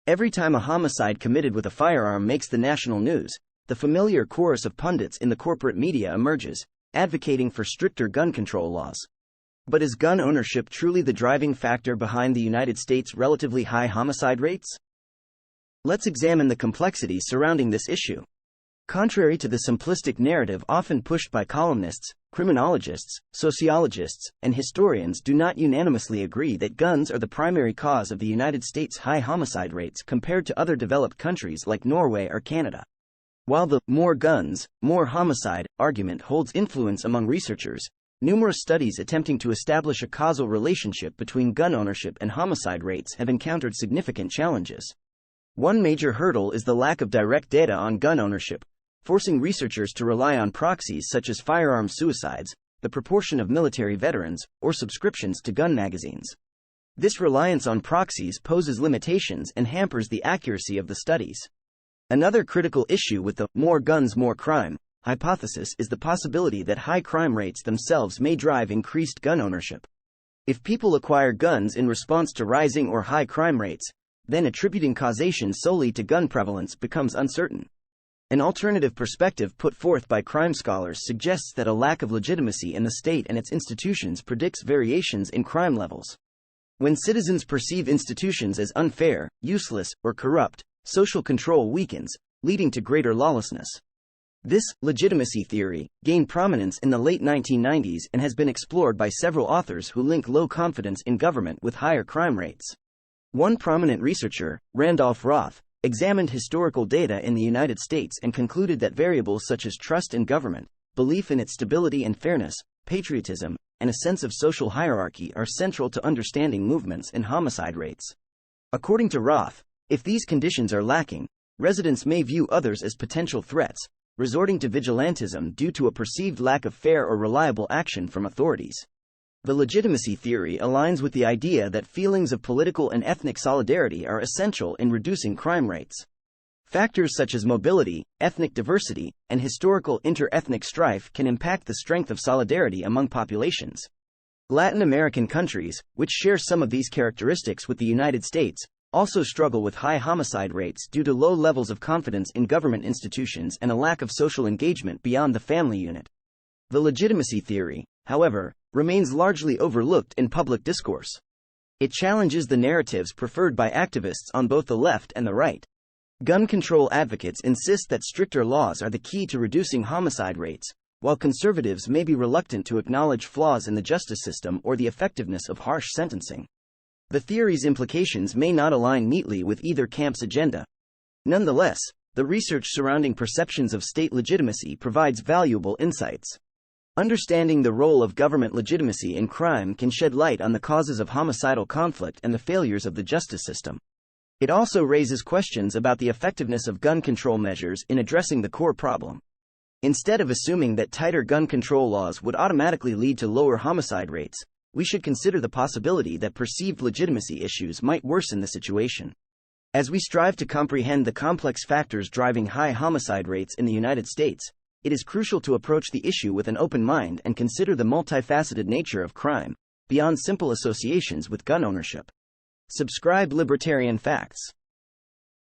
Every time a homicide committed with a firearm makes the national news, the familiar chorus of pundits in the corporate media emerges, advocating for stricter gun control laws. But is gun ownership truly the driving factor behind the United States' relatively high homicide rates? Let's examine the complexities surrounding this issue. Contrary to the simplistic narrative often pushed by columnists, criminologists, sociologists, and historians do not unanimously agree that guns are the primary cause of the United States' high homicide rates compared to other developed countries like Norway or Canada. While the "more guns, more homicide" argument holds influence among researchers, numerous studies attempting to establish a causal relationship between gun ownership and homicide rates have encountered significant challenges. One major hurdle is the lack of direct data on gun ownership, forcing researchers to rely on proxies such as firearm suicides, the proportion of military veterans, or subscriptions to gun magazines. This reliance on proxies poses limitations and hampers the accuracy of the studies. Another critical issue with the "more guns, more crime" hypothesis is the possibility that high crime rates themselves may drive increased gun ownership. If people acquire guns in response to rising or high crime rates, then attributing causation solely to gun prevalence becomes uncertain. An alternative perspective put forth by crime scholars suggests that a lack of legitimacy in the state and its institutions predicts variations in crime levels. When citizens perceive institutions as unfair, useless, or corrupt, social control weakens, leading to greater lawlessness. This legitimacy theory gained prominence in the late 1990s and has been explored by several authors who link low confidence in government with higher crime rates. One prominent researcher, Randolph Roth, examined historical data in the United States and concluded that variables such as trust in government, belief in its stability and fairness, patriotism, and a sense of social hierarchy are central to understanding movements in homicide rates. According to Roth, if these conditions are lacking, residents may view others as potential threats, resorting to vigilantism due to a perceived lack of fair or reliable action from authorities. The legitimacy theory aligns with the idea that feelings of political and ethnic solidarity are essential in reducing crime rates. Factors such as mobility, ethnic diversity, and historical inter-ethnic strife can impact the strength of solidarity among populations. Latin American countries, which share some of these characteristics with the United States, also struggle with high homicide rates due to low levels of confidence in government institutions and a lack of social engagement beyond the family unit. The legitimacy theory, however, remains largely overlooked in public discourse. It challenges the narratives preferred by activists on both the left and the right. Gun control advocates insist that stricter laws are the key to reducing homicide rates, while conservatives may be reluctant to acknowledge flaws in the justice system or the effectiveness of harsh sentencing. The theory's implications may not align neatly with either camp's agenda. Nonetheless, the research surrounding perceptions of state legitimacy provides valuable insights. Understanding the role of government legitimacy in crime can shed light on the causes of homicidal conflict and the failures of the justice system. It also raises questions about the effectiveness of gun control measures in addressing the core problem. Instead of assuming that tighter gun control laws would automatically lead to lower homicide rates, we should consider the possibility that perceived legitimacy issues might worsen the situation. As we strive to comprehend the complex factors driving high homicide rates in the United States, it is crucial to approach the issue with an open mind and consider the multifaceted nature of crime, beyond simple associations with gun ownership. Subscribe Libertarian Facts.